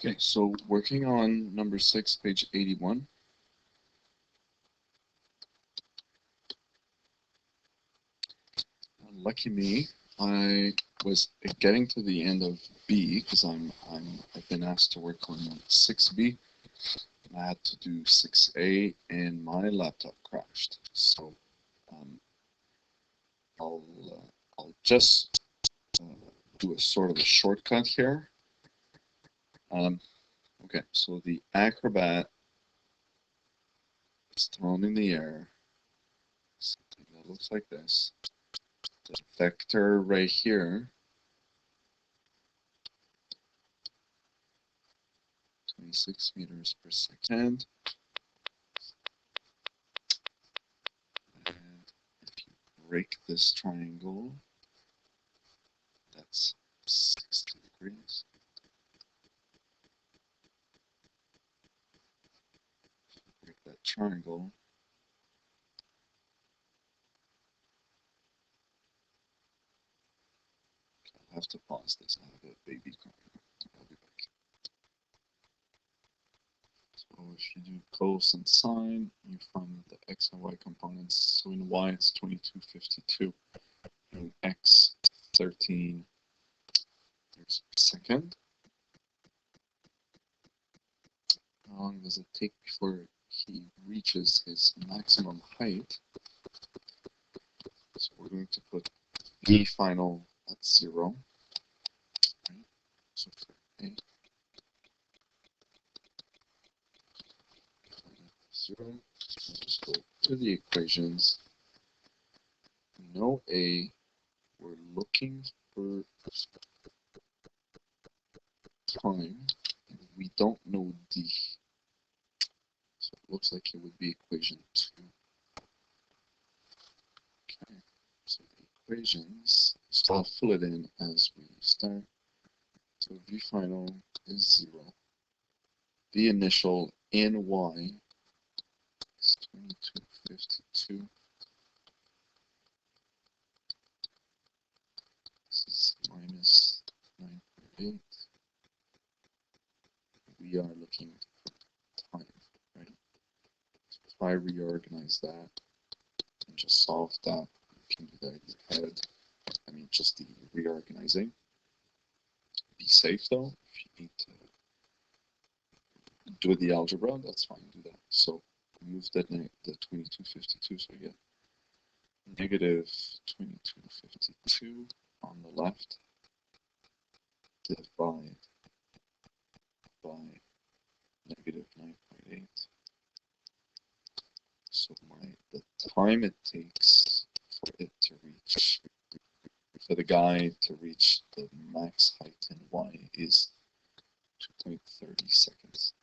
Okay, so working on number 6, page 81. Lucky me, I was getting to the end of B because I've been asked to work on 6B. I had to do 6A and my laptop crashed. So um, I'll just do a sort of a shortcut here. Okay, so the acrobat is thrown in the air. Something that looks like this. The vector right here, 26 meters per second. And if you break this triangle, that's 60 degrees. Break that triangle. I'll have to pause this. I have a baby crying. I'll be back. So if you do cos and sine, you find the x and y components. So in y, it's 2252. In x, 13 meters per second. How long does it take before he reaches his maximum height? So we're going to put v final at 0. Right? So for a, 0. So just go to the equations. We know A, we're looking for time, and we don't know D. So it looks like it would be equation 2. Okay, so the equations, so I'll fill it in as we start. So V final is 0. The initial in Y is 2252. This is minus 9.8. We are looking for time, right? So if I reorganize that and just solve that, you can do that in your head. I mean, just the reorganizing. Be safe though. If you need to do the algebra, that's fine, do that. So move the 2252, so you get negative 2252 on the left, divide by negative 9.8. So the time it takes for it to reach, for the guy to reach the max height in Y is 2.30 seconds.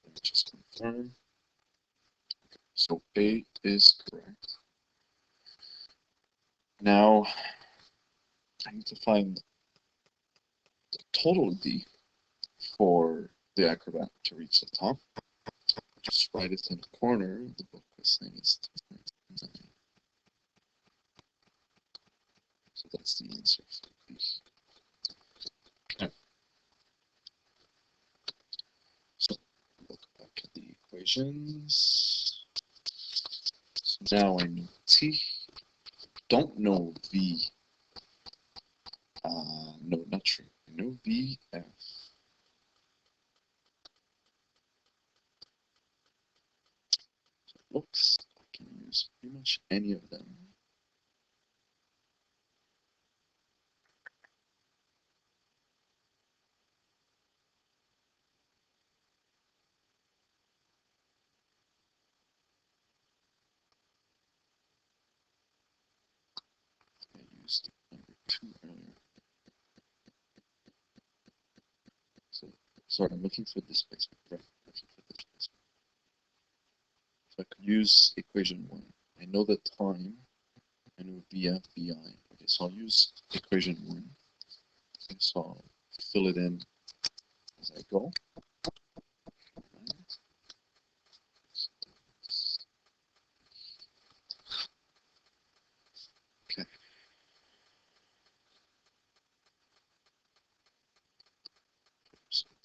Let me just confirm. So A is correct. Now I need to find the total D for the acrobat to reach the top. Just write it in the corner. The book was saying it's 2.9. So that's the answer for B. Okay. So look back at the equations. So now I know T. Don't know V. No, not true. I know VF. So it looks like I can use pretty much any of them. I used number 2 earlier. So, sorry, I'm looking for displacement. Right, looking for displacement. So I could use equation 1. I know the time. I know VF, VI. Okay, so I'll use equation 1. Okay, so I'll fill it in as I go. Right. Okay.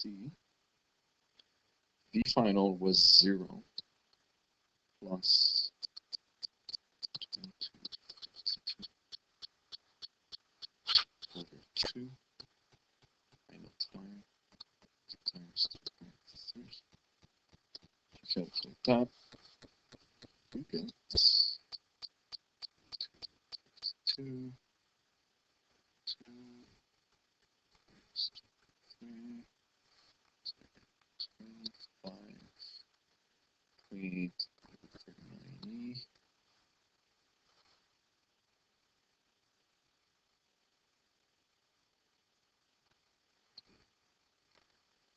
D. V final was 0 plus 22 over 2. I know time times 2.3. Calculate that. We get 2, 3, 5, 8, 90.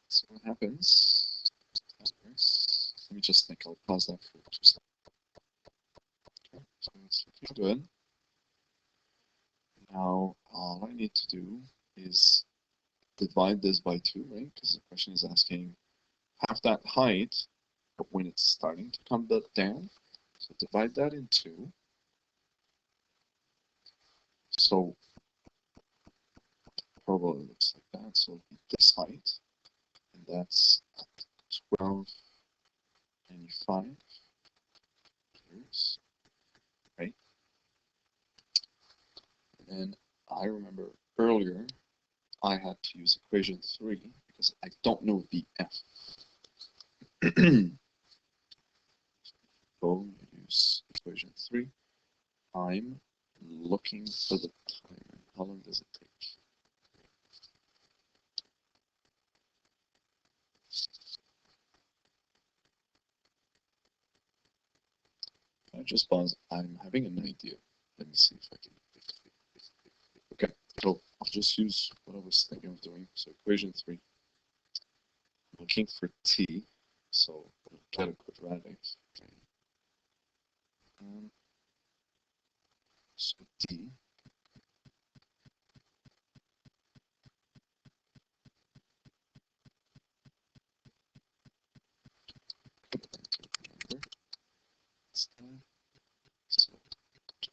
So what happens? Let me just think. I'll pause that for 2 seconds. Okay, so it's looking good. Now, all I need to do is divide this by 2, right? Because the question is asking half that height, but when it's starting to come down. So divide that in 2. So probably looks like that. So this height, and that's 1295 meters, right? And then I remember earlier I had to use equation 3 because I don't know the F. So use equation 3. I'm looking for the time. How long does it take? I just pause. I'm having an idea. Let me see if I can. Okay, so I'll just use what I was thinking of doing. So equation 3. Looking for t, so we'll get a quadratic. Okay. So t so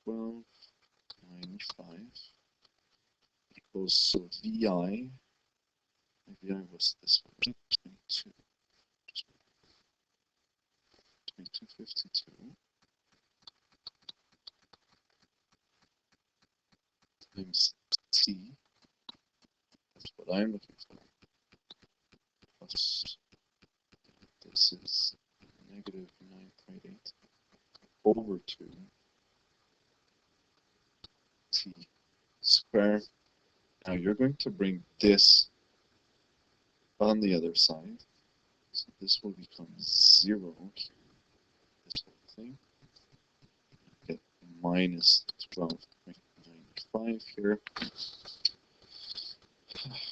1295 equals, so VI was this one, 2252 times T, that's what I'm looking for, plus this is negative 9.8 over 2 T squared. Now you're going to bring this on the other side. So this will become 0 here. This whole thing. Get minus 12.95 here.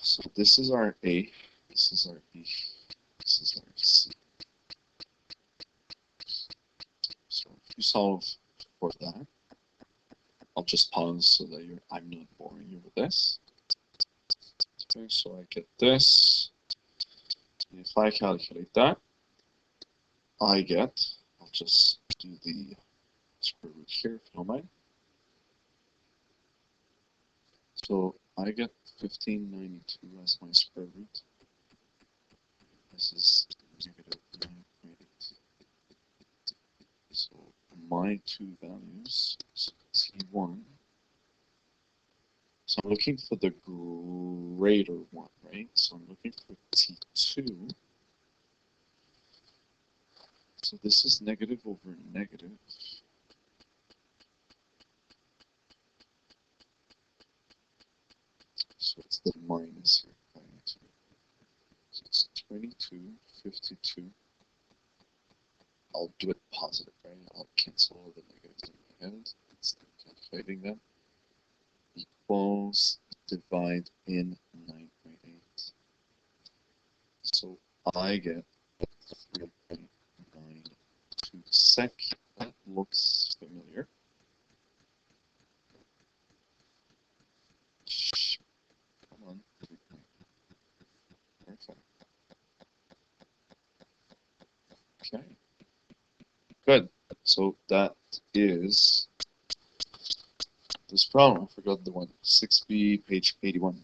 So this is our A, this is our B, this is our C. So if you solve for that, I'll just pause so that I'm not boring you with this. Okay, so I get this. And if I calculate that, I get, I'll just do the square root here if you don't mind. So I get 1592 as my square root. This is negative 9.8. So my two values, so T1. So I'm looking for the greater one, right? So I'm looking for T2. So this is negative over negative. So it's the minus here. So it's 2252. I'll do it positive, right? I'll cancel all the negatives in my head. Instead of calculating them. Equals divide in 9.8. So I get 3.92 sec. That looks familiar. Come on. Okay. Okay. Good. So that is this problem. I forgot the one. 6B, page 81.